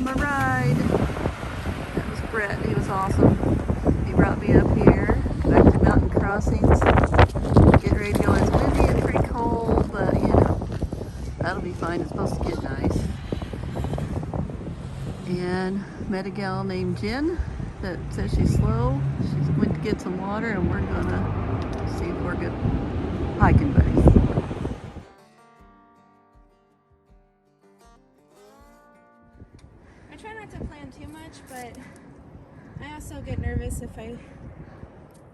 on my ride. That was Brett. He was awesome. He brought me up here back to mountain crossings. Getting ready to go. It's windy and pretty cold, but you know, that'll be fine. It's supposed to get nice. And met a gal named Jen that says she's slow. She's going to get some water, and we're gonna see if we're good hiking buddies. I try not to plan too much, but I also get nervous if I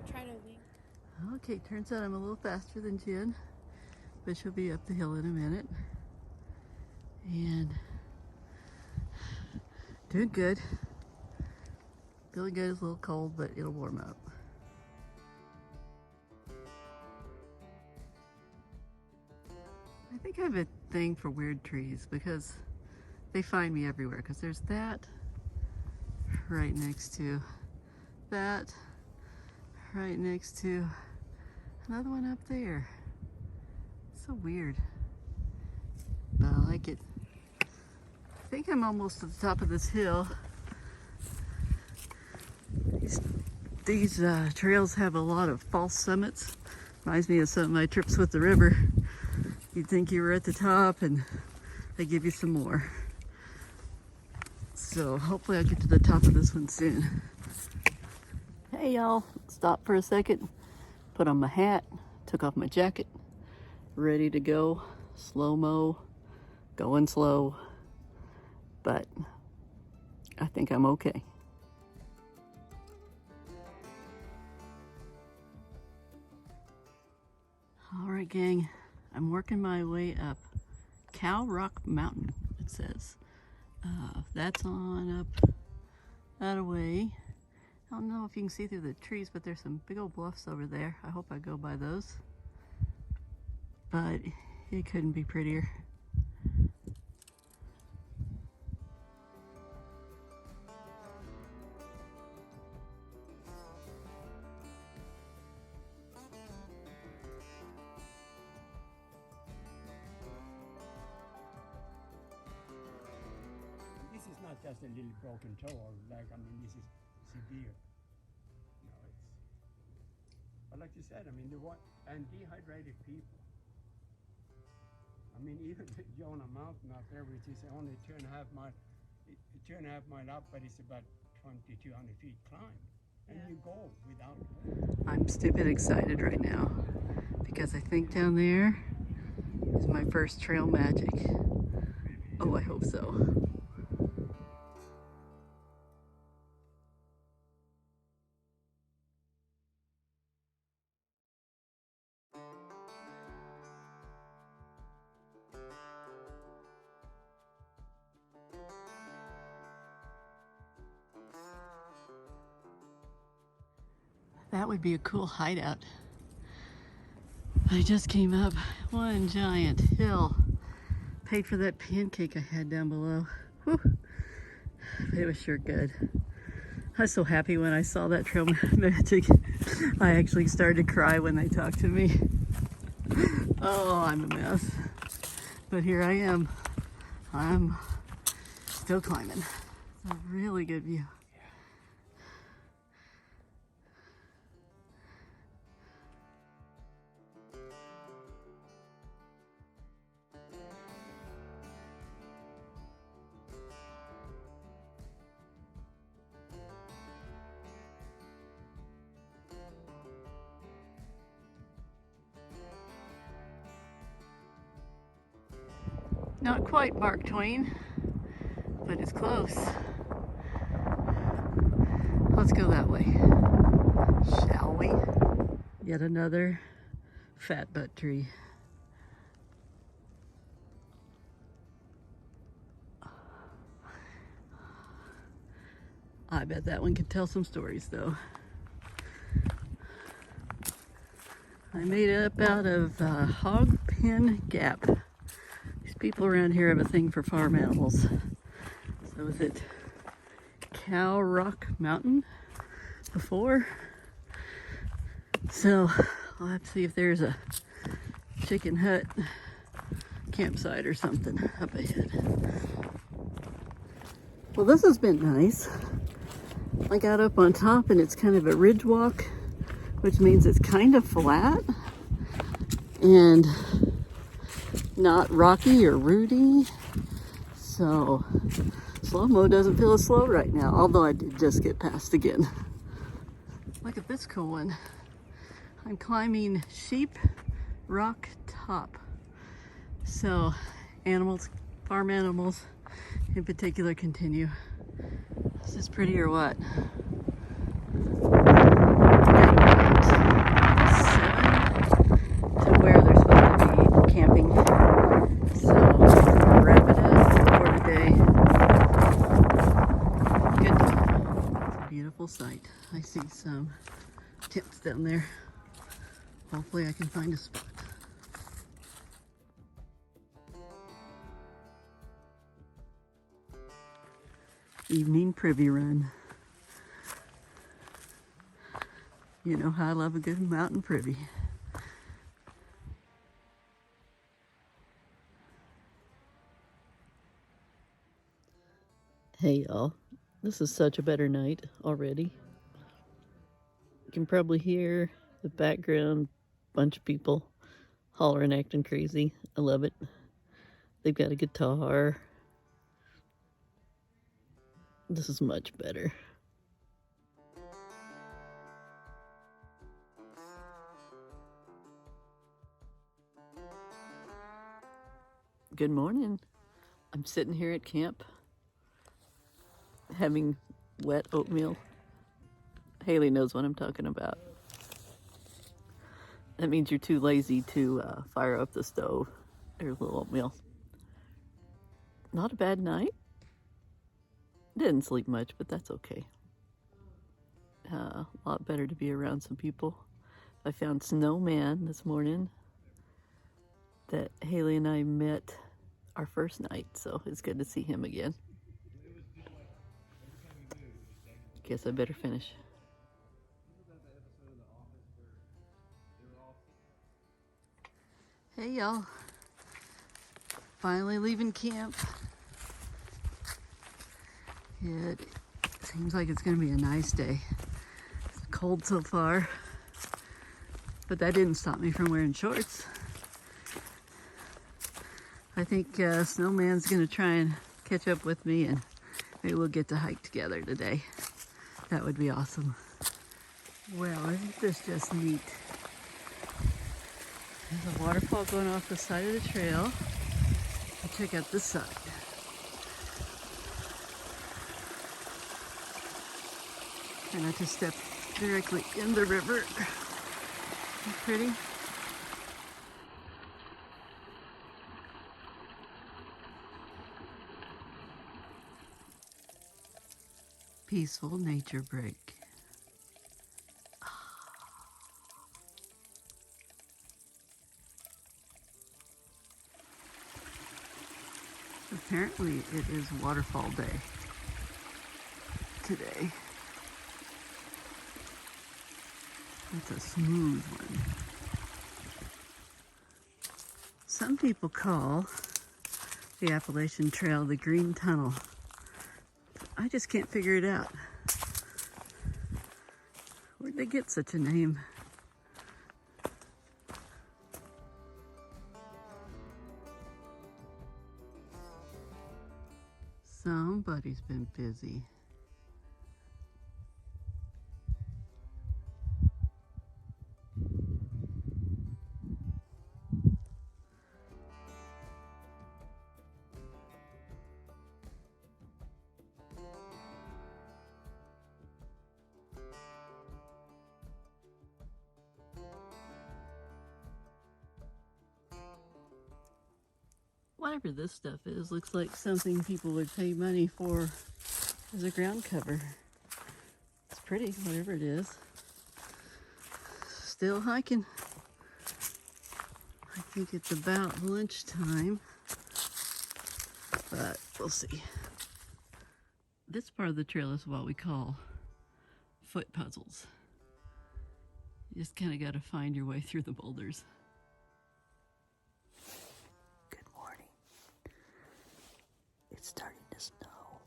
try to wing. Okay, turns out I'm a little faster than Jen, but she'll be up the hill in a minute. And doing good. Feeling good. It's a little cold, but it'll warm up. I think I have a thing for weird trees because they find me everywhere, because there's that right next to that, right next to another one up there. So weird, but I like it. I think I'm almost at the top of this hill. These trails have a lot of false summits. Reminds me of some of my trips with the river. You'd think you were at the top and they give you some more. So hopefully I'll get to the top of this one soon. Hey y'all, stop for a second. Put on my hat, took off my jacket, ready to go. Slow-mo, going slow, but I think I'm okay. All right, gang, I'm working my way up Cow Rock Mountain, it says. That's on up that away. I don't know if you can see through the trees, but there's some big old bluffs over there. I hope I go by those. But it couldn't be prettier. This is not just a little broken toe or leg. I mean, this is severe. No, it's. But like you said, I mean, and dehydrated people. I mean, even the Jonah Mountain up there, which is only 2.5 mile, 2.5 mile up, but it's about 2,200 feet climb, and you go without. I'm stupid excited right now because I think down there is my first trail magic. Oh, I hope so. That would be a cool hideout. I just came up one giant hill. Paid for that pancake I had down below. Whew. It was sure good. I was so happy when I saw that trail magic. I actually started to cry when they talked to me. Oh, I'm a mess. But here I am. I'm still climbing. It's a really good view. Not quite Mark Twain, but it's close. Let's go that way, shall we? Yet another fat butt tree. I bet that one could tell some stories though. I made it up out of Hog Pen Gap. These people around here have a thing for farm animals. So was it Cow Rock Mountain before? So I'll have to see if there's a chicken hut campsite or something up ahead. Well, this has been nice. I got up on top and it's kind of a ridge walk, which means it's kind of flat and not rocky or rooty. So slow-mo doesn't feel as slow right now, although I did just get past again. Look at this cool one. I'm climbing Sheep Rock Top. So animals, farm animals in particular, continue. Is this pretty or what? To where they're supposed to be camping. So wrap it up for today. Good time. It's a beautiful sight. I see some tents down there. Hopefully I can find a spot. Evening privy run. You know how I love a good mountain privy. Hey y'all, this is such a better night already. You can probably hear the background bunch of people hollering, acting crazy. I love it. They've got a guitar. This is much better. Good morning. I'm sitting here at camp having wet oatmeal. Haley knows what I'm talking about. That means you're too lazy to fire up the stove. There's a little oatmeal. Not a bad night. Didn't sleep much, but that's okay. A lot better to be around some people. I found Snowman this morning that Haley and I met our first night, so it's good to see him again. Guess I better finish. Hey y'all, finally leaving camp. It seems like it's gonna be a nice day. It's cold so far, but that didn't stop me from wearing shorts. I think Snowman's gonna try and catch up with me and maybe we'll get to hike together today. That would be awesome. Well, isn't this just neat? There's a waterfall going off the side of the trail. I'll check out this side. Try not to step directly in the river. Isn't it pretty? Peaceful nature break. Apparently it is waterfall day today. That's a smooth one. Some people call the Appalachian Trail the Green Tunnel. I just can't figure it out. Where'd they get such a name? Somebody's been busy. Whatever this stuff is, looks like something people would pay money for as a ground cover. It's pretty, whatever it is. Still hiking. I think it's about lunchtime, but we'll see. This part of the trail is what we call foot puzzles. You just kind of got to find your way through the boulders. Good morning. It's starting to snow.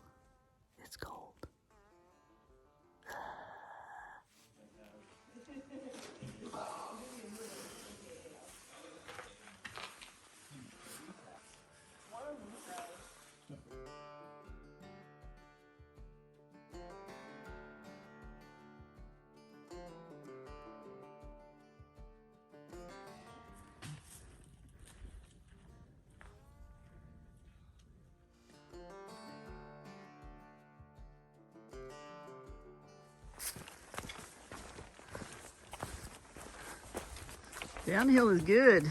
Downhill is good.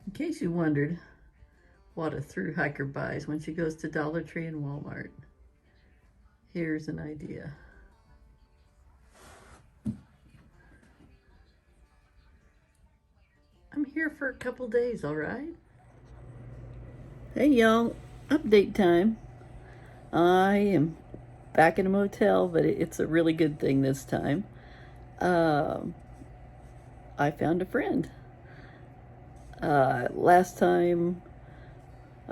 In case you wondered what a thru hiker buys when she goes to Dollar Tree and Walmart, here's an idea. I'm here for a couple days, all right? Hey y'all, update time. I am back in a motel, but it's a really good thing this time. I found a friend. Last time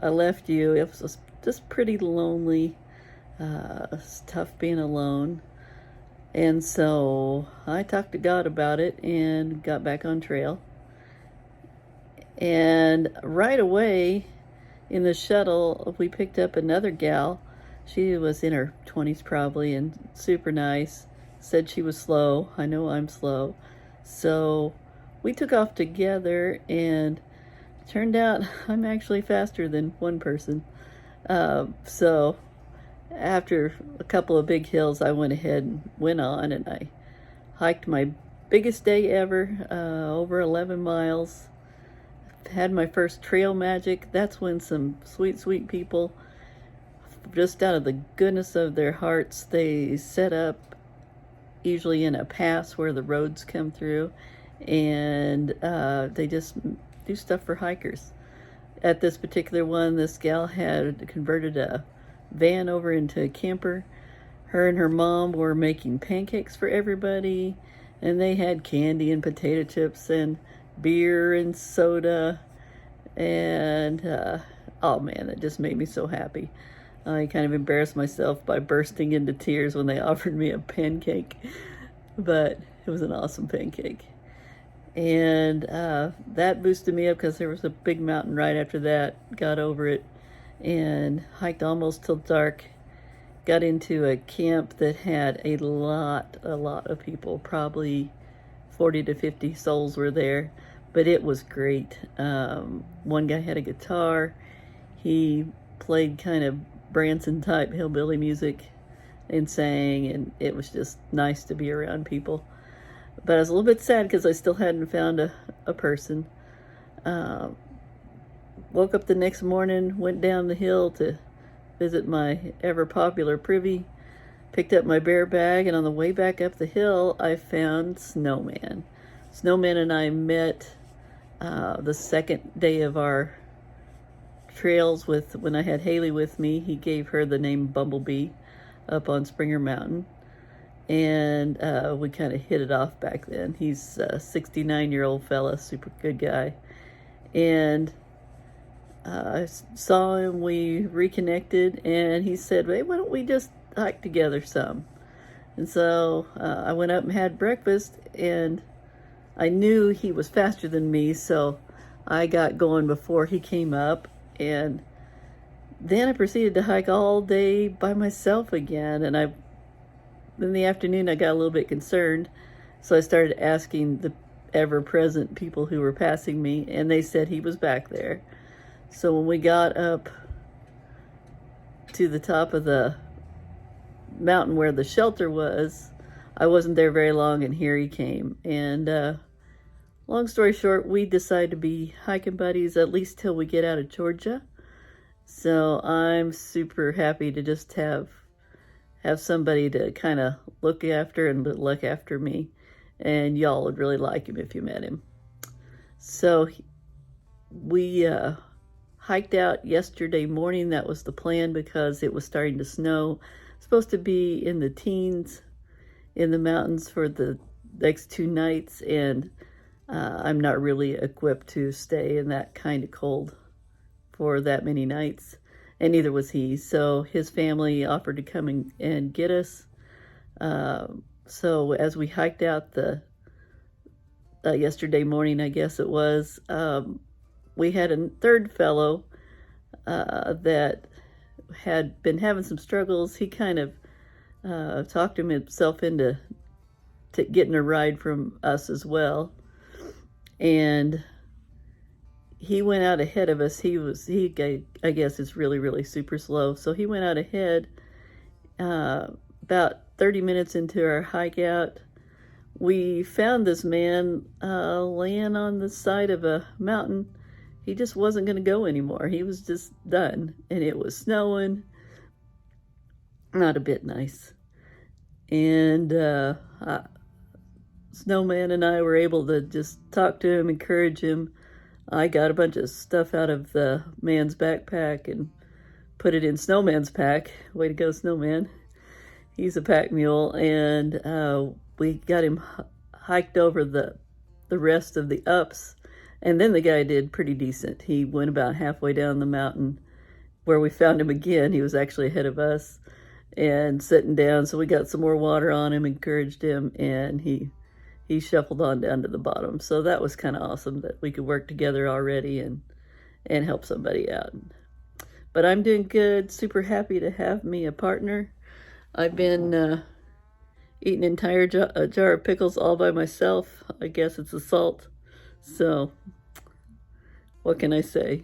I left you, it was just pretty lonely. It's tough being alone. And so I talked to God about it and got back on trail. And right away in the shuttle, we picked up another gal. She was in her 20s probably and super nice. Said she was slow. I know I'm slow. So we took off together, and it turned out I'm actually faster than one person. So after a couple of big hills, I went ahead and went on, and I hiked my biggest day ever, over 11 miles. Had my first trail magic. That's when some sweet, sweet people, just out of the goodness of their hearts, they set up, usually in a pass where the roads come through, and they just do stuff for hikers. At this particular one, this gal had converted a van over into a camper. Her and her mom were making pancakes for everybody, and they had candy and potato chips and beer and soda, and oh man, that just made me so happy. I kind of embarrassed myself by bursting into tears when they offered me a pancake, but it was an awesome pancake. And that boosted me up because there was a big mountain right after that. Got over it and hiked almost till dark. Got into a camp that had a lot of people, probably 40 to 50 souls were there, but it was great. One guy had a guitar. He played kind of Branson type hillbilly music and sang, and it was just nice to be around people. But I was a little bit sad because I still hadn't found a person. Woke up the next morning, went down the hill to visit my ever popular privy, picked up my bear bag, and on the way back up the hill, I found Snowman. Snowman and I met the second day of our trails when I had Haley with me. He gave her the name Bumblebee up on Springer Mountain, and we kind of hit it off back then. He's a 69-year-old fella, super good guy, and I saw him, we reconnected, and he said, hey, why don't we just hike together some? And so I went up and had breakfast, and I knew he was faster than me, so I got going before he came up, and then I proceeded to hike all day by myself again. And in the afternoon I got a little bit concerned, so I started asking the ever-present people who were passing me, and they said he was back there. So when we got up to the top of the mountain where the shelter was, I wasn't there very long, and here he came. And long story short, we decided to be hiking buddies at least till we get out of Georgia. So I'm super happy to just have somebody to kind of look after and look after me. And y'all would really like him if you met him. So we hiked out yesterday morning. That was the plan because it was starting to snow. Supposed to be in the teens in the mountains for the next 2 nights, and I'm not really equipped to stay in that kind of cold for that many nights, and neither was he. So his family offered to come and get us. So as we hiked out the yesterday morning, I guess it was, we had a third fellow that had been having some struggles. He kind of talked himself into getting a ride from us as well, and he went out ahead of us. I guess is really super slow, so he went out ahead. about 30 minutes into our hike out, we found this man laying on the side of a mountain. He just wasn't going to go anymore. He was just done. And it was snowing. Not a bit nice. And Snowman and I were able to just talk to him, encourage him. I got a bunch of stuff out of the man's backpack and put it in Snowman's pack. Way to go, Snowman. He's a pack mule. And we got him hiked over the rest of the ups. And then the guy did pretty decent. He went about halfway down the mountain where we found him again. He was actually ahead of us and sitting down. So we got some more water on him, encouraged him, and he shuffled on down to the bottom. So that was kind of awesome that we could work together already and help somebody out. But I'm doing good. Super happy to have me a partner. I've been eating an entire jar of pickles all by myself. I guess it's the salt. So what can I say?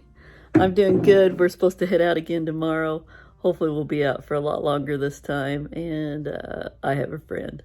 I'm doing good. We're supposed to head out again tomorrow. Hopefully we'll be out for a lot longer this time. And I have a friend.